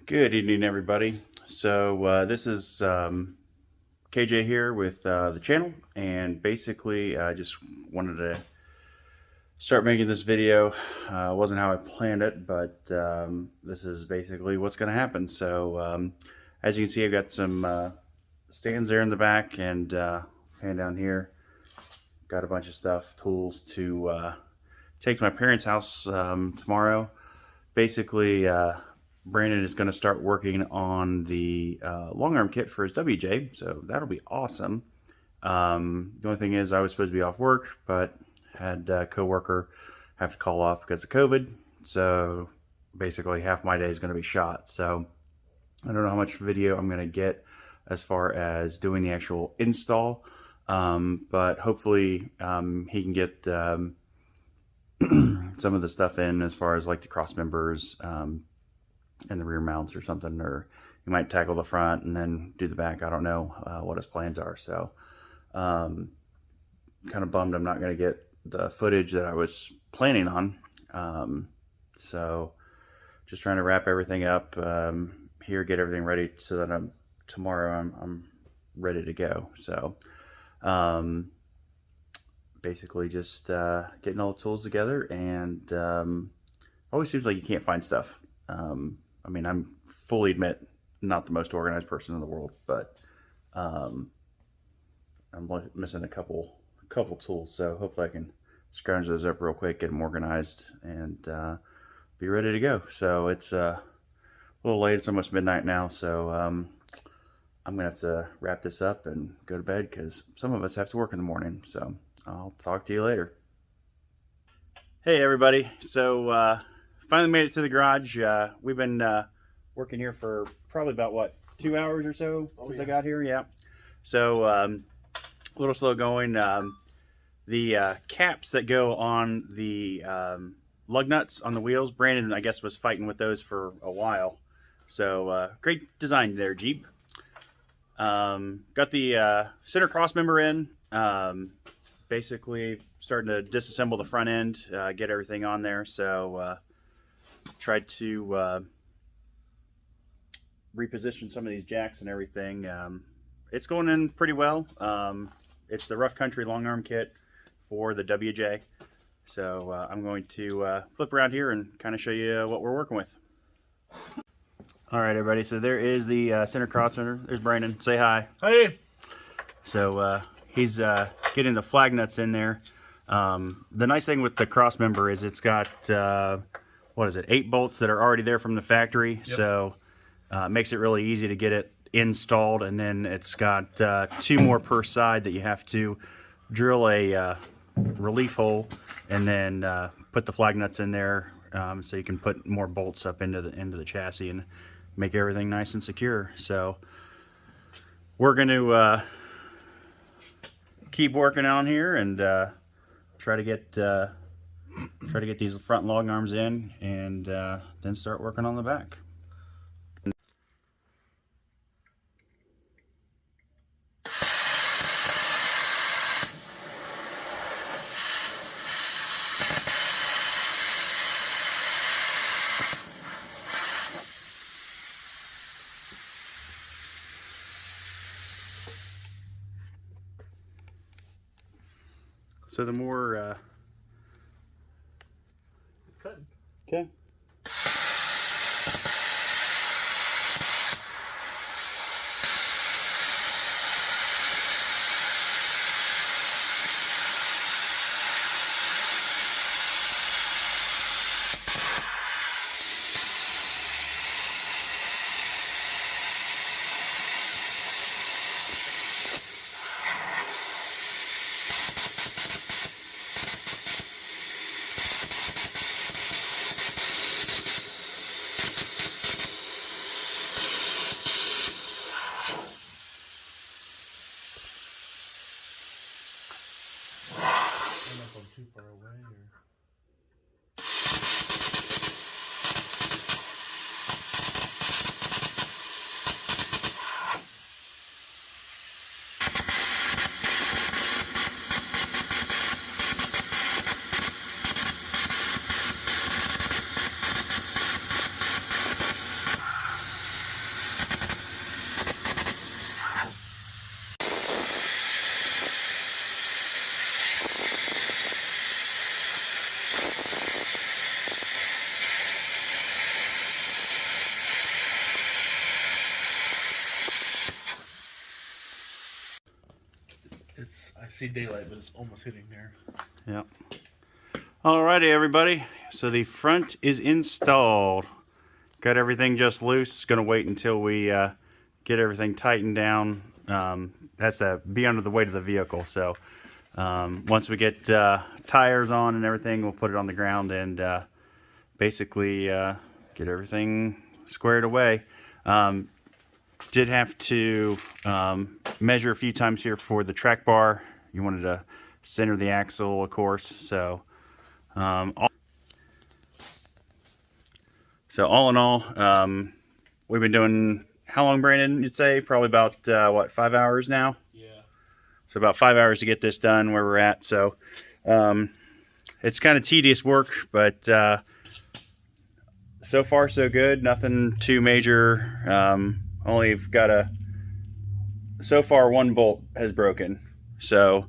Good evening, everybody. So this is KJ here with the channel, and basically I just wanted to start making this video. Wasn't how I planned it, but this is basically what's going to happen. So as you can see, I've got some stands there in the back, and pan down here, got a bunch of stuff, tools to take to my parents' house tomorrow. Basically, Brandon is going to start working on the long arm kit for his WJ, so that'll be awesome. The only thing is I was supposed to be off work, but had a coworker have to call off because of COVID, so basically half my day is going to be shot. So I don't know how much video I'm going to get as far as doing the actual install, but hopefully he can get some of the stuff in as far as like the cross members and the rear mounts or something, or you might tackle the front and then do the back. I don't know what his plans are. So kind of bummed I'm not going to get the footage that I was planning on. So just trying to wrap everything up here, get everything ready so that tomorrow I'm ready to go. So basically just getting all the tools together, and always seems like you can't find stuff. I mean, I'm fully admit not the most organized person in the world, but I'm missing a couple tools. So hopefully I can scrounge those up real quick, get them organized, and be ready to go. So it's a little late. It's almost midnight now, so I'm gonna have to wrap this up and go to bed because some of us have to work in the morning. So I'll talk to you later. Hey everybody, so finally made it to the garage. We've been working here for probably about, what, 2 hours or so since I got here? Yeah. So a little slow going. The caps that go on the lug nuts on the wheels, Brandon, I guess, was fighting with those for a while. So great design there, Jeep. Got the center cross member in. Basically starting to disassemble the front end, get everything on there. So tried to reposition some of these jacks and everything. It's going in pretty well. It's the Rough Country long arm kit for the WJ. So I'm going to flip around here and kind of show you what we're working with. All right, everybody. So there is the center cross member. There's Brandon. Say hi. Hey. So he's getting the flag nuts in there. The nice thing with the cross member is it's got what is it, 8 bolts that are already there from the factory. Yep. So it makes it really easy to get it installed, and then it's got 2 more per side that you have to drill a relief hole and then put the flag nuts in there, so you can put more bolts up into the chassis and make everything nice and secure. So we're going to keep working on here and try to get these front long arms in, and then start working on the back. So the more It's cutting. okay. see daylight, but it's almost hitting there. Yeah. Alrighty, everybody. So the front is installed. Got everything just loose. Gonna wait until we get everything tightened down. Has to be under the weight of the vehicle. So once we get tires on and everything, we'll put it on the ground and basically get everything squared away. Did have to measure a few times here for the track bar. You wanted to center the axle, of course. So all in all, we've been doing, how long, Brandon, you'd say? Probably about, what, 5 hours now? Yeah. So about 5 hours to get this done where we're at. So it's kind of tedious work, but so far so good. Nothing too major. Only got so far one bolt has broken. So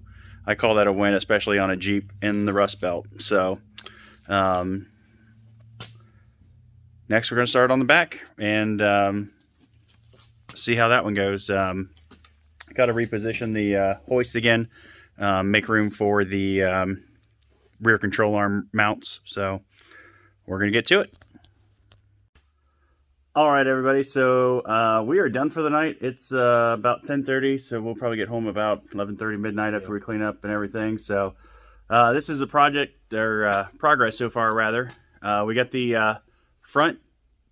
I call that a win, especially on a Jeep in the Rust Belt. So next we're going to start on the back and see how that one goes. Got to reposition the hoist again, make room for the rear control arm mounts. So we're going to get to it. All right, everybody. So we are done for the night. It's about 10:30, so we'll probably get home about 11:30 midnight after we clean up and everything. So this is a project, or progress so far, rather. We got the front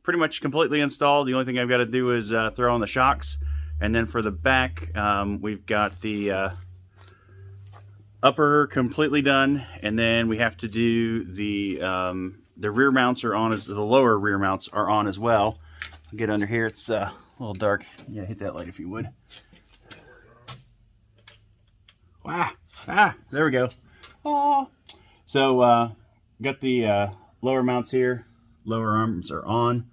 pretty much completely installed. The only thing I've got to do is throw on the shocks. And then for the back, we've got the upper completely done. And then we have to do the rear mounts are on, the lower rear mounts are on as well. I'll get under here. It's a little dark. Yeah, hit that light if you would. Wow. There we go. Oh. So got the lower mounts here. Lower arms are on.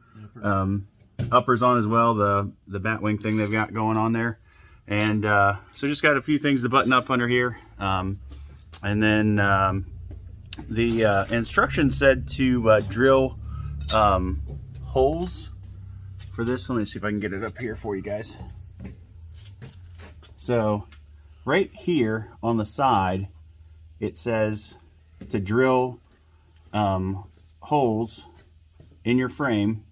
Uppers on as well. The Batwing thing they've got going on there. And so just got a few things to button up under here. And then the instructions said to drill holes for this. Let me see if I can get it up here for you guys. So right here on the side, it says to drill holes in your frame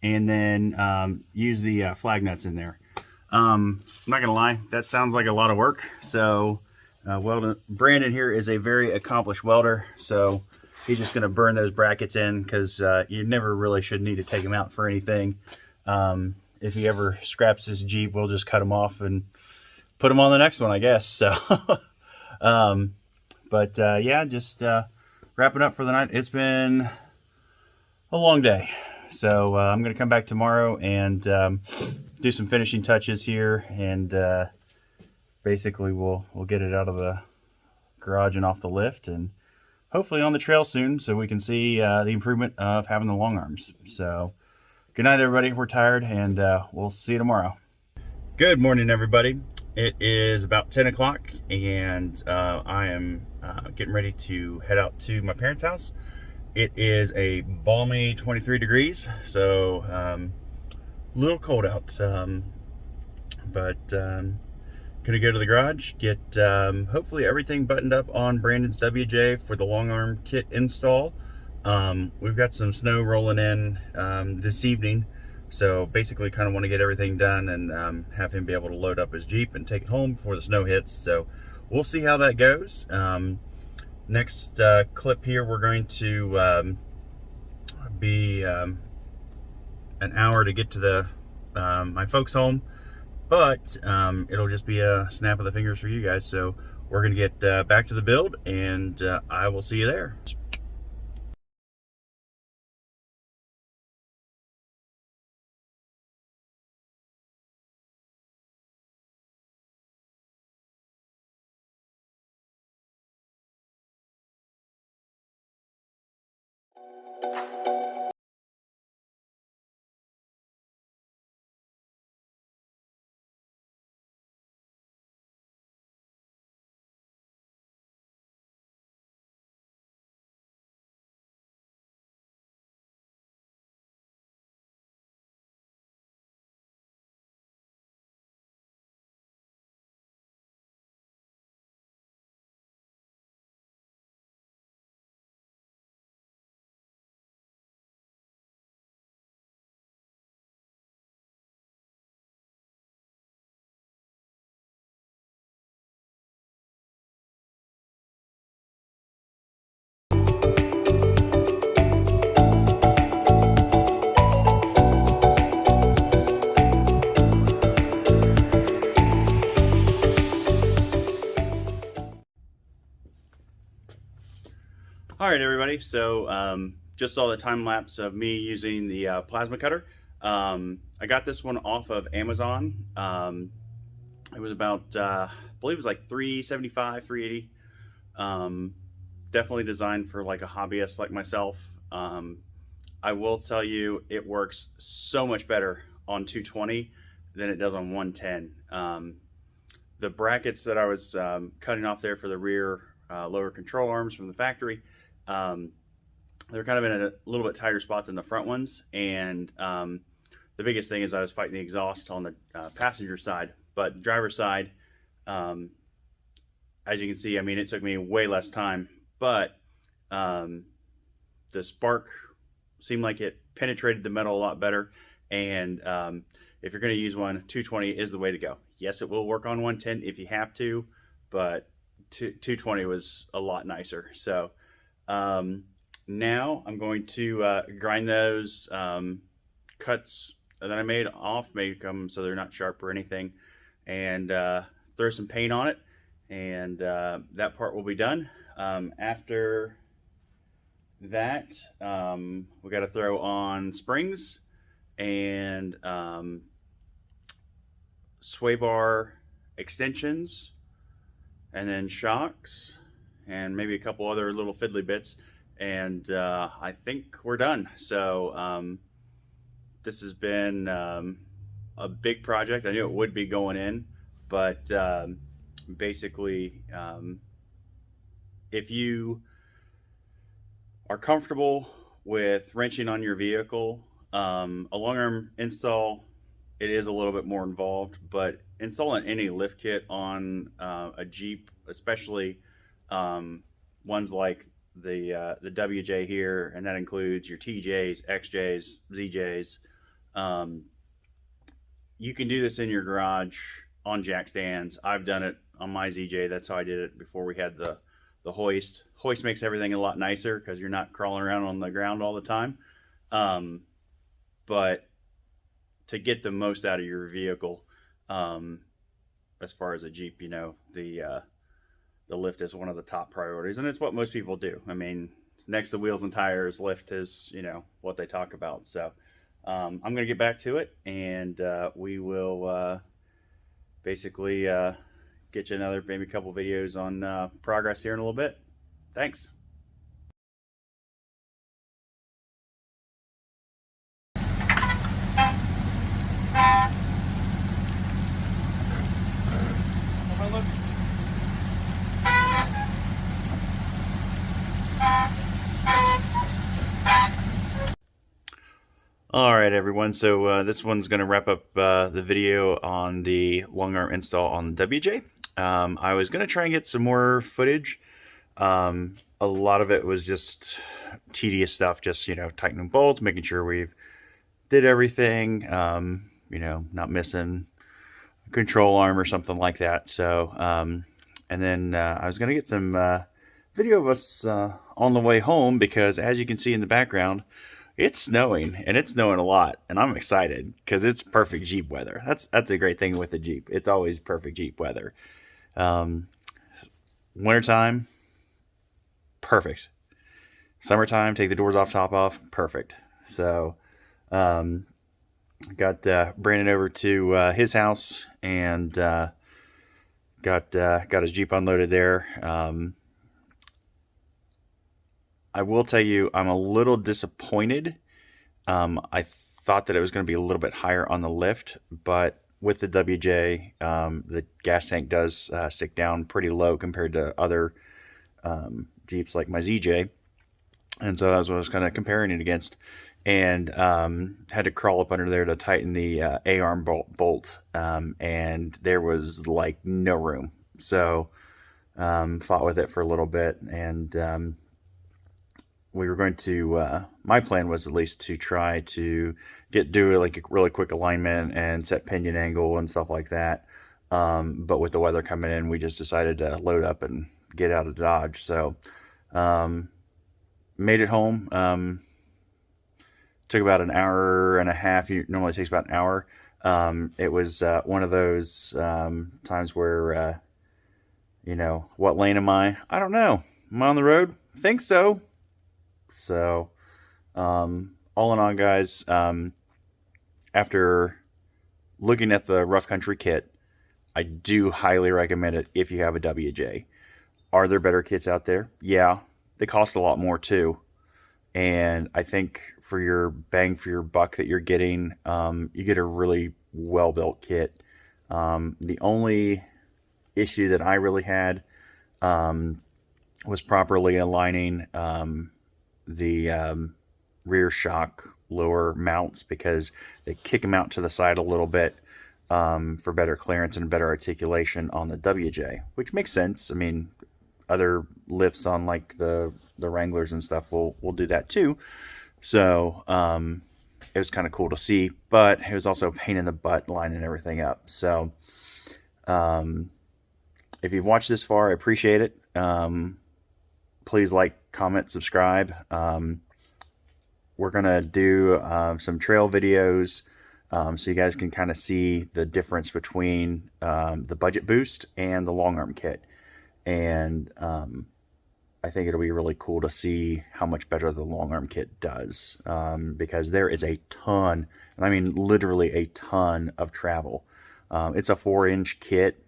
and then use the flag nuts in there. I'm not gonna lie, that sounds like a lot of work. So Brandon here is a very accomplished welder, so he's just gonna burn those brackets in, because you never really should need to take them out for anything. If he ever scraps this Jeep, we'll just cut them off and put them on the next one, I guess. So yeah, just wrapping up for the night. It's been a long day. So I'm going to come back tomorrow and do some finishing touches here, and basically we'll get it out of the garage and off the lift, and hopefully on the trail soon, so we can see the improvement of having the long arms. So good night, everybody. We're tired, and we'll see you tomorrow. Good morning, everybody. It is about 10 o'clock, and I am getting ready to head out to my parents' house. It is a balmy 23 degrees, so a little cold out, but gonna go to the garage, get hopefully everything buttoned up on Brandon's WJ for the long arm kit install. We've got some snow rolling in this evening, so basically kind of want to get everything done and have him be able to load up his Jeep and take it home before the snow hits. So we'll see how that goes. Next clip here, we're going to be an hour to get to the my folks' home, but it'll just be a snap of the fingers for you guys. So we're going to get back to the build, and I will see you there. right, everybody. So just saw the time lapse of me using the plasma cutter. I got this one off of Amazon. It was about, I believe it was like 375, 380. Definitely designed for like a hobbyist like myself. I will tell you, it works so much better on 220 than it does on 110. The brackets that I was cutting off there for the rear lower control arms from the factory, they're kind of in a little bit tighter spot than the front ones. And the biggest thing is I was fighting the exhaust on the passenger side, but driver's side, as you can see, I mean, it took me way less time, but the spark seemed like it penetrated the metal a lot better. And if you're going to use one, 220 is the way to go. Yes, it will work on 110 if you have to, but 220 was a lot nicer. So now I'm going to grind those cuts that I made off, make them so they're not sharp or anything, and throw some paint on it, and that part will be done. After that, we got to throw on springs and sway bar extensions, and then shocks, and maybe a couple other little fiddly bits, and I think we're done. So this has been a big project. I knew it would be going in, but basically, if you are comfortable with wrenching on your vehicle, a long arm install, it is a little bit more involved, but installing any lift kit on a Jeep, especially ones like the WJ here, and that includes your TJs, XJs, ZJs. You can do this in your garage on jack stands. I've done it on my ZJ. That's how I did it before we had the hoist. Hoist makes everything a lot nicer because you're not crawling around on the ground all the time. But to get the most out of your vehicle, as far as a Jeep, you know, the lift is one of the top priorities, and it's what most people do. I mean, next to wheels and tires, lift is, you know, what they talk about. So I'm going to get back to it, and we will basically get you another, maybe a couple videos on progress here in a little bit. Thanks. All right, everyone. So this one's going to wrap up the video on the long arm install on the WJ. I was going to try and get some more footage. A lot of it was just tedious stuff, just, you know, tightening bolts, making sure we've did everything, you know, not missing a control arm or something like that. So, and then I was going to get some video of us on the way home, because as you can see in the background, it's snowing, and it's snowing a lot, and I'm excited because it's perfect Jeep weather. That's a great thing with the Jeep. It's always perfect Jeep weather. Wintertime, perfect. Summertime, take the doors off, top off, perfect. So got Brandon over to his house, and got his Jeep unloaded there. I will tell you, I'm a little disappointed. I thought that it was going to be a little bit higher on the lift, but with the WJ, the gas tank does stick down pretty low compared to other Jeeps like my ZJ. And so that's what I was kind of comparing it against, and had to crawl up under there to tighten the A-arm bolt, and there was like no room. So fought with it for a little bit, and we were going to, my plan was at least to try to do like a really quick alignment and set pinion angle and stuff like that. But with the weather coming in, we just decided to load up and get out of Dodge. So made it home. Took about an hour and a half. It normally takes about an hour. It was one of those times where, you know, what lane am I? I don't know. Am I on the road? Think so. So all in all, guys, after looking at the rough country kit, I do highly recommend it if you have a WJ. Are there better kits out there? Yeah, they cost a lot more too. And I think for your bang for your buck that you're getting, you get a really well-built kit. The only issue that I really had was properly aligning the rear shock lower mounts, because they kick them out to the side a little bit for better clearance and better articulation on the WJ, which makes sense. I mean, other lifts on like the Wranglers and stuff will do that too. So it was kind of cool to see, but it was also a pain in the butt lining everything up. So if you've watched this far, I appreciate it. Please like, comment, subscribe. We're gonna do some trail videos, so you guys can kind of see the difference between the budget boost and the long arm kit. And I think it'll be really cool to see how much better the long arm kit does, because there is a ton, and I mean literally a ton of travel. It's a 4-inch kit.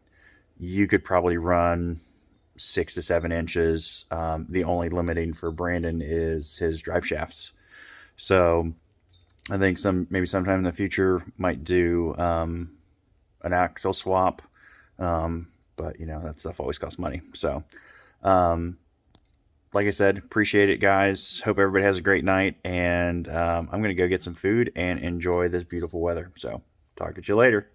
You could probably run 6 to 7 inches. The only limiting for Brandon is his drive shafts. So I think maybe sometime in the future might do an axle swap, but you know, that stuff always costs money. So like I said, appreciate it, guys. Hope everybody has a great night, and I'm gonna go get some food and enjoy this beautiful weather. So talk to you later.